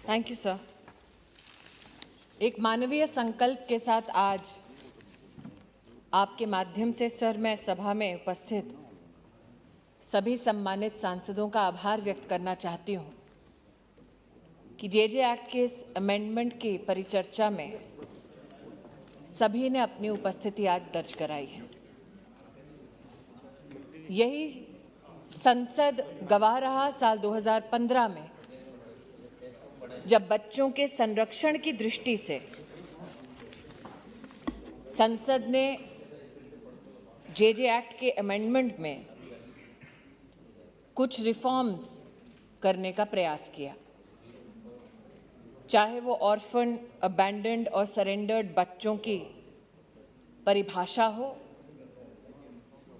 Thank you sir. एक मानवीय संकल्प के साथ आज आपके माध्यम से सर मैं सभा में उपस्थित सभी सम्मानित सांसदों का आभार व्यक्त करना चाहती हूं कि जेजे एक्ट के इस अमेंडमेंट की परिचर्चा में सभी ने अपनी उपस्थिति आज दर्ज कराई है। यही संसद गवाह रहा साल 2015 में, जब बच्चों के संरक्षण की दृष्टि से संसद ने जेजे एक्ट के अमेंडमेंट में कुछ रिफॉर्म्स करने का प्रयास किया। चाहे वो ऑर्फन, अबैंडन्ड और सरेंडर्ड बच्चों की परिभाषा हो,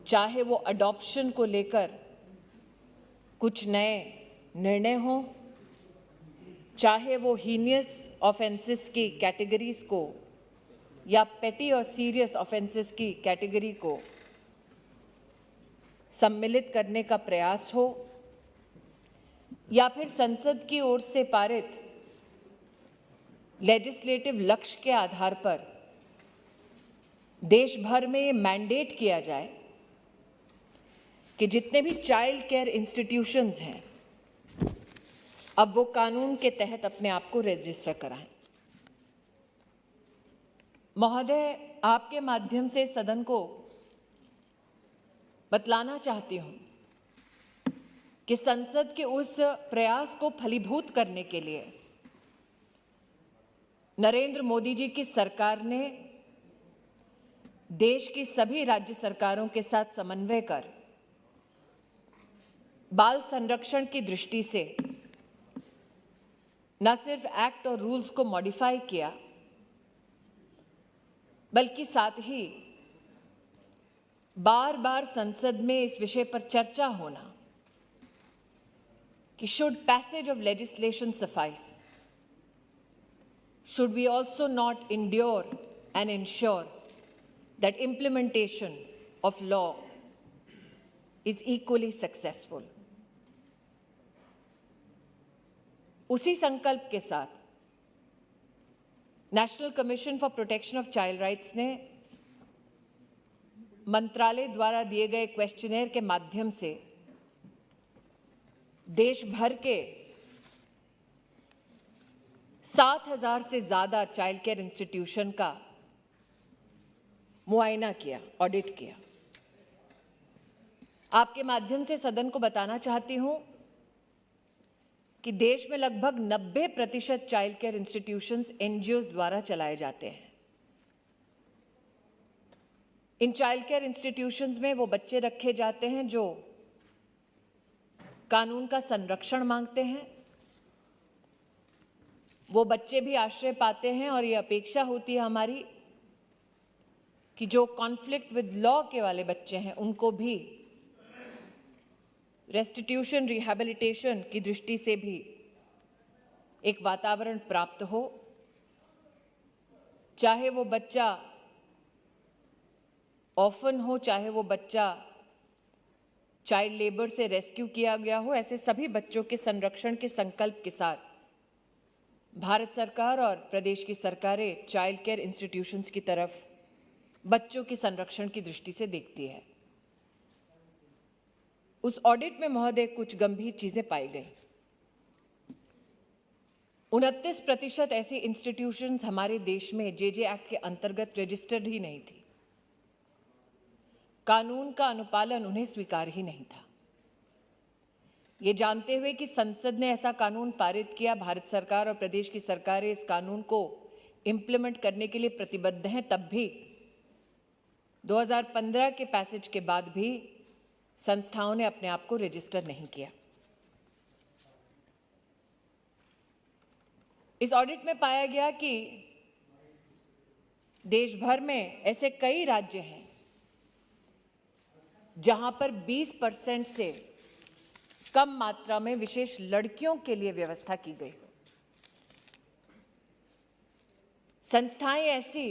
चाहे वो अडॉप्शन को लेकर कुछ नए निर्णय हो, चाहे वो हीनियस ऑफेंसेस की कैटेगरीज को या पेटी और सीरियस ऑफेंसेस की कैटेगरी को सम्मिलित करने का प्रयास हो, या फिर संसद की ओर से पारित लेजिस्लेटिव लक्ष्य के आधार पर देश भर में ये मैंडेट किया जाए कि जितने भी चाइल्ड केयर इंस्टीट्यूशंस हैं अब वो कानून के तहत अपने आप को रजिस्टर कराएं। महोदय, आपके माध्यम से सदन को बतलाना चाहती हूं कि संसद के उस प्रयास को फलीभूत करने के लिए नरेंद्र मोदी जी की सरकार ने देश की सभी राज्य सरकारों के साथ समन्वय कर बाल संरक्षण की दृष्टि से न सिर्फ एक्ट और रूल्स को मॉडिफाई किया, बल्कि साथ ही बार बार संसद में इस विषय पर चर्चा होना कि should passage of legislation suffice, should we also not endure and ensure that implementation of law is equally successful? उसी संकल्प के साथ national Commission for Protection of Child rights ने मंत्रालय द्वारा दिए गए क्वेश्चनेयर के माध्यम से देश भर के 7,000 से ज्यादा चाइल्ड केयर इंस्टीट्यूशन का मुआयना किया, ऑडिट किया। आपके माध्यम से सदन को बताना चाहती हूं कि देश में लगभग 90% चाइल्ड केयर इंस्टीट्यूशंस एनजीओज द्वारा चलाए जाते हैं। इन चाइल्ड केयर इंस्टीट्यूशंस में वो बच्चे रखे जाते हैं जो कानून का संरक्षण मांगते हैं। वो बच्चे भी आश्रय पाते हैं और ये अपेक्षा होती है हमारी कि जो कॉन्फ्लिक्ट विद लॉ के वाले बच्चे हैं उनको भी रेस्टिट्यूशन, रिहैबिलिटेशन की दृष्टि से भी एक वातावरण प्राप्त हो। चाहे वो बच्चा ऑर्फन हो, चाहे वो बच्चा चाइल्ड लेबर से रेस्क्यू किया गया हो, ऐसे सभी बच्चों के संरक्षण के संकल्प के साथ भारत सरकार और प्रदेश की सरकारें चाइल्ड केयर इंस्टीट्यूशंस की तरफ बच्चों के संरक्षण की दृष्टि से देखती है। उस ऑडिट में महोदय कुछ गंभीर चीजें पाई गई। 29% ऐसी इंस्टीट्यूशंस हमारे देश में जेजे एक्ट के अंतर्गत रजिस्टर्ड ही नहीं थी। कानून का अनुपालन उन्हें स्वीकार ही नहीं था। ये जानते हुए कि संसद ने ऐसा कानून पारित किया, भारत सरकार और प्रदेश की सरकारें इस कानून को इंप्लीमेंट करने के लिए प्रतिबद्ध हैं, तब भी 2015 के पैसेज के बाद भी संस्थाओं ने अपने आप को रजिस्टर नहीं किया। इस ऑडिट में पाया गया कि देश भर में ऐसे कई राज्य हैं जहां पर 20% से कम मात्रा में विशेष लड़कियों के लिए व्यवस्था की गई। संस्थाएं ऐसी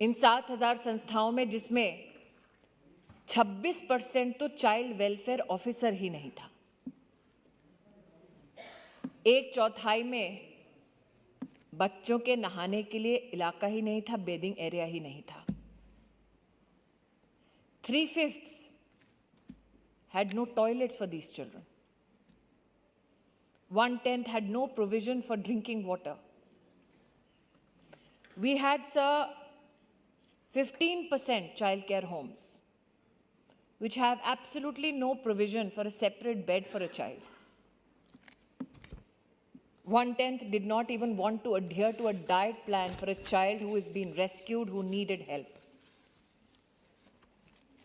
इन 7,000 संस्थाओं में जिसमें 26% तो चाइल्ड वेलफेयर ऑफिसर ही नहीं था। एक चौथाई में बच्चों के नहाने के लिए इलाका ही नहीं था, बेदिंग एरिया ही नहीं था। 3/5 had no toilets for these children. 1/10 had no provision for drinking water. We had, sir, 15% childcare homes, which have absolutely no provision for a separate bed for a child. 1/10 did not even want to adhere to a diet plan for a child who is being rescued, who needed help.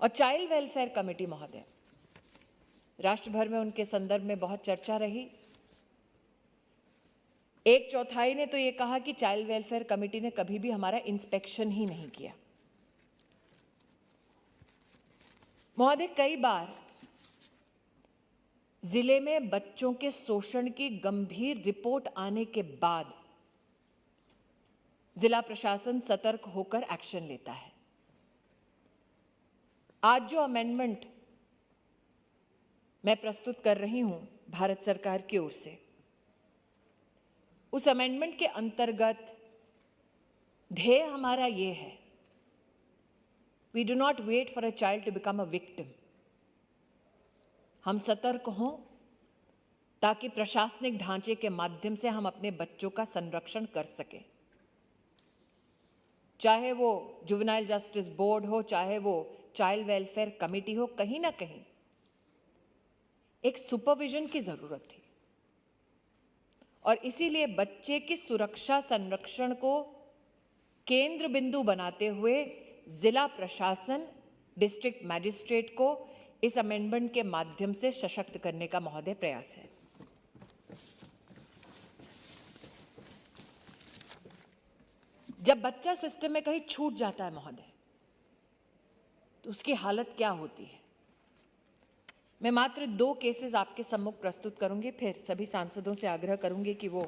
और child welfare committee महोदय, राष्ट्र भर में उनके संदर्भ में बहुत चर्चा रही। एक चौथाई ने तो ये कहा कि चाइल्ड वेलफेयर कमेटी ने कभी भी हमारा इंस्पेक्शन ही नहीं किया। महोदय, कई बार जिले में बच्चों के शोषण की गंभीर रिपोर्ट आने के बाद जिला प्रशासन सतर्क होकर एक्शन लेता है। आज जो अमेंडमेंट मैं प्रस्तुत कर रही हूं भारत सरकार की ओर से, उस अमेंडमेंट के अंतर्गत ध्येय हमारा ये है, we do not wait for a child to become a victim. हम सतर्क हों ताकि प्रशासनिक ढांचे के माध्यम से हम अपने बच्चों का संरक्षण कर सकें। चाहे वो जुवेनाइल जस्टिस बोर्ड हो, चाहे वो चाइल्ड वेलफेयर कमेटी हो, कहीं ना कहीं एक सुपरविजन की जरूरत थी। और इसीलिए बच्चे की सुरक्षा संरक्षण को केंद्र बिंदु बनाते हुए जिला प्रशासन, डिस्ट्रिक्ट मैजिस्ट्रेट को इस अमेंडमेंट के माध्यम से सशक्त करने का महोदय प्रयास है। जब बच्चा सिस्टम में कहीं छूट जाता है महोदय, तो उसकी हालत क्या होती है? मैं मात्र 2 केसेस आपके सम्मुख प्रस्तुत करूंगी, फिर सभी सांसदों से आग्रह करूंगी कि वो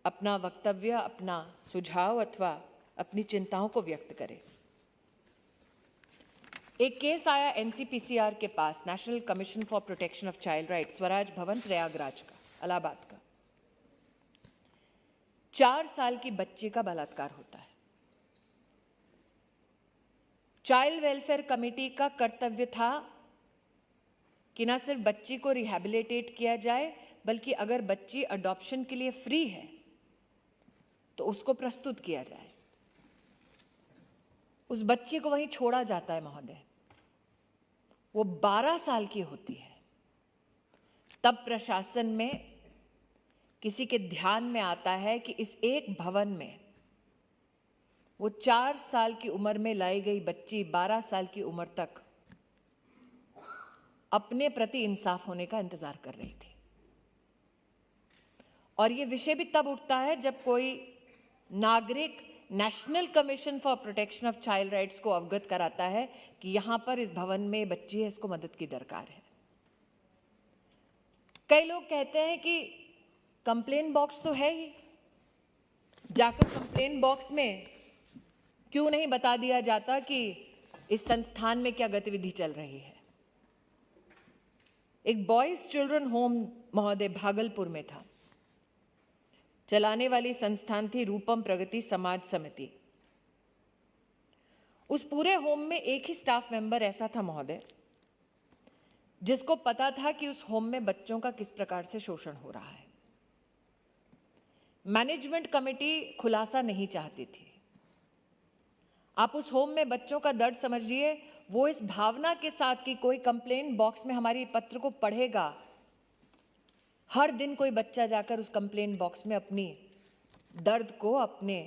अपना वक्तव्य, अपना सुझाव अथवा अपनी चिंताओं को व्यक्त करें। एक केस आया एनसीपीसीआर के पास, National Commission for Protection of Child Rights, Swaraj Bhavan Prayagraj का, इलाहाबाद का। 4 साल की बच्ची का बलात्कार होता है। चाइल्ड वेलफेयर कमेटी का कर्तव्य था कि न सिर्फ बच्ची को रिहैबिलिटेट किया जाए, बल्कि अगर बच्ची अडॉप्शन के लिए फ्री है तो उसको प्रस्तुत किया जाए। उस बच्ची को वहीं छोड़ा जाता है महोदय। वो 12 साल की होती है, तब प्रशासन में किसी के ध्यान में आता है कि इस एक भवन में वो 4 साल की उम्र में लाई गई बच्ची 12 साल की उम्र तक अपने प्रति इंसाफ होने का इंतजार कर रही थी। और ये विषय भी तब उठता है जब कोई नागरिक national Commission for Protection of Child rights को अवगत कराता है कि यहां पर इस भवन में बच्ची है, इसको मदद की दरकार है। कई लोग कहते हैं कि कंप्लेन बॉक्स तो है ही, जाकर कंप्लेन बॉक्स में क्यों नहीं बता दिया जाता कि इस संस्थान में क्या गतिविधि चल रही है। एक बॉयज चिल्ड्रन होम महोदय भागलपुर में था। चलाने वाली संस्थान थी रूपम प्रगति समाज समिति। उस पूरे होम में एक ही स्टाफ मेंबर ऐसा था महोदय जिसको पता था कि उस होम में बच्चों का किस प्रकार से शोषण हो रहा है। मैनेजमेंट कमेटी खुलासा नहीं चाहती थी। आप उस होम में बच्चों का दर्द समझिए। वो इस भावना के साथ कि कोई कंप्लेंट बॉक्स में हमारी पत्र को पढ़ेगा, हर दिन कोई बच्चा जाकर उस कंप्लेंट बॉक्स में अपनी दर्द को, अपने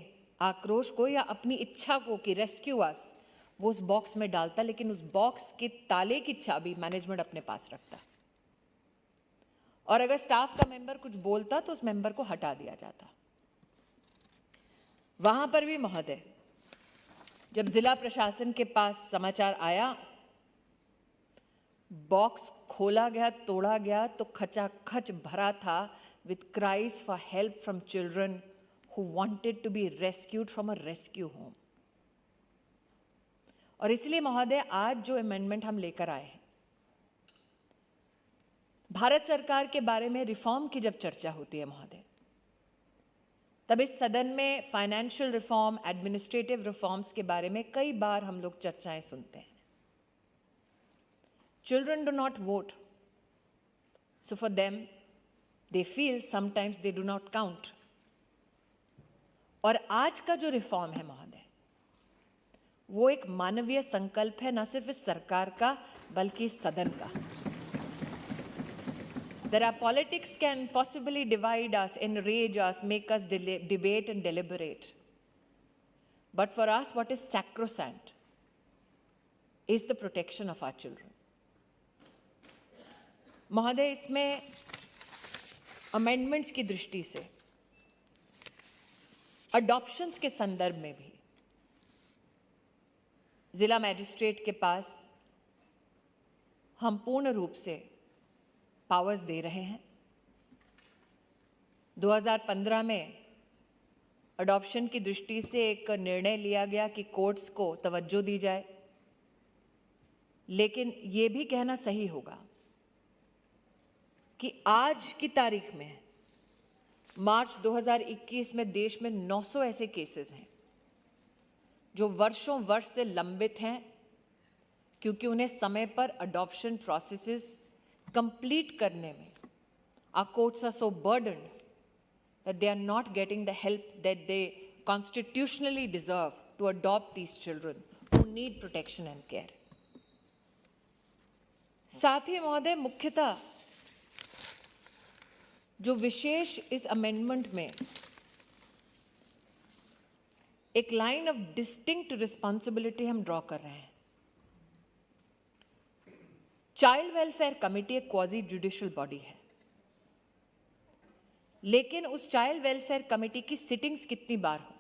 आक्रोश को या अपनी इच्छा को कि रेस्क्यू अस, वो उस बॉक्स में डालता। लेकिन उस बॉक्स के ताले की चाबी मैनेजमेंट अपने पास रखता। और अगर स्टाफ का मेंबर कुछ बोलता तो उस मेंबर को हटा दिया जाता। वहां पर भी महोदय, जब जिला प्रशासन के पास समाचार आया, बॉक्स खोला गया, तोड़ा गया तो खचाखच भरा था with cries for help from children who wanted to be rescued from a rescue home. और इसलिए महोदय, आज जो अमेंडमेंट हम लेकर आए हैं, भारत सरकार के बारे में रिफॉर्म की जब चर्चा होती है महोदय, तब इस सदन में फाइनेंशियल रिफॉर्म, एडमिनिस्ट्रेटिव रिफॉर्म्स के बारे में कई बार हम लोग चर्चाएं सुनते हैं. Children do not vote, so for them they feel sometimes they do not count. और आज का जो रिफॉर्म है महोदय, वो एक मानवीय संकल्प है, न सिर्फ इस सरकार का बल्कि इस सदन का. There are politics can possibly divide us, enrage us, make us debate and deliberate. But for us, what is sacrosanct is the protection of our children. महोदय, इसमें अमेंडमेंट्स की दृष्टि से, अडॉप्शंस के संदर्भ में भी जिला मैजिस्ट्रेट के पास हम पूर्ण रूप से पावर्स दे रहे हैं. 2015 में अडॉप्शन की दृष्टि से एक निर्णय लिया गया कि कोर्ट्स को तवज्जो दी जाए, लेकिन ये भी कहना सही होगा कि आज की तारीख में मार्च 2021 में देश में 900 ऐसे केसेस हैं जो वर्षों वर्ष से लंबित हैं, क्योंकि उन्हें समय पर अडॉप्शन प्रोसेसेस कंप्लीट करने में our courts are so burdened that they are not getting the help that they constitutionally deserve to adopt these children who need protection and care. साथ ही महोदय, मुख्यतः जो विशेष इस अमेंडमेंट में एक लाइन ऑफ डिस्टिंक्ट रिस्पॉन्सिबिलिटी हम ड्रॉ कर रहे हैं. चाइल्ड वेलफेयर कमेटी एक क्वाजी जुडिशियल बॉडी है, लेकिन उस चाइल्ड वेलफेयर कमेटी की सिटिंग्स कितनी बार हो,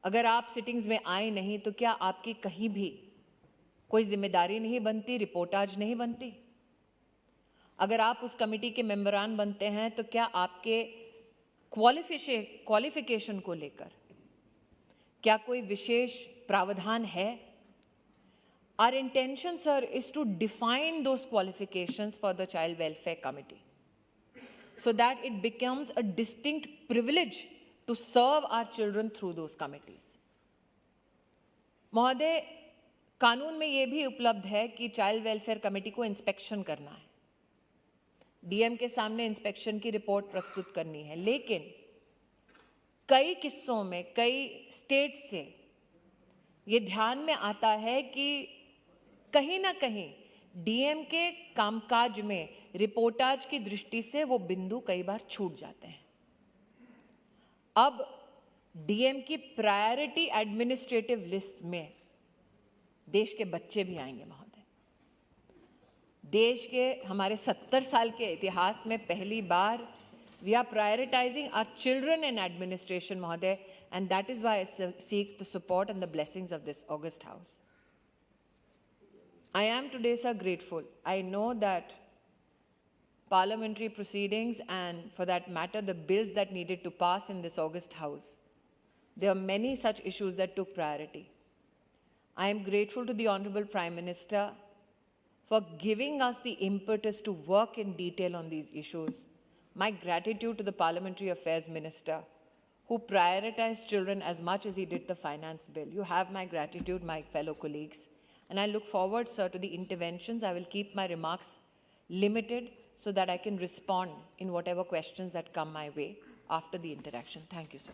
अगर आप सिटिंग्स में आए नहीं तो क्या आपकी कहीं भी कोई जिम्मेदारी नहीं बनती, रिपोर्टाज नहीं बनती? अगर आप उस कमेटी के मेंबरान बनते हैं तो क्या आपके क्वालिफिकेशन को लेकर क्या कोई विशेष प्रावधान है? Our intention, sir, is to define those qualifications for the Child Welfare Committee so that it becomes a distinct privilege to serve our children through those committees. महोदय, कानून में ये भी उपलब्ध है कि चाइल्ड वेलफेयर कमेटी को इंस्पेक्शन करना है, डीएम के सामने इंस्पेक्शन की रिपोर्ट प्रस्तुत करनी है, लेकिन कई किस्सों में कई स्टेट से ये ध्यान में आता है कि कहीं ना कहीं डीएम के कामकाज में रिपोर्टाज की दृष्टि से वो बिंदु कई बार छूट जाते हैं. अब डीएम की प्रायोरिटी एडमिनिस्ट्रेटिव लिस्ट में देश के बच्चे भी आएंगे महोदय. देश के हमारे 70 साल के इतिहास में पहली बार we are prioritizing our children in administration महोदय, and that is why I seek the support and the blessings of this august house. I am today, sir, grateful. I know that parliamentary proceedings and, for that matter, the bills that needed to pass in this August House, there are many such issues that took priority. I am grateful to the Honorable Prime Minister for giving us the impetus to work in detail on these issues. My gratitude to the Parliamentary Affairs Minister, who prioritized children as much as he did the finance bill. You have my gratitude, my fellow colleagues. And I look forward, sir, to the interventions. I will keep my remarks limited so that I can respond in whatever questions that come my way after the interaction. Thank you, sir.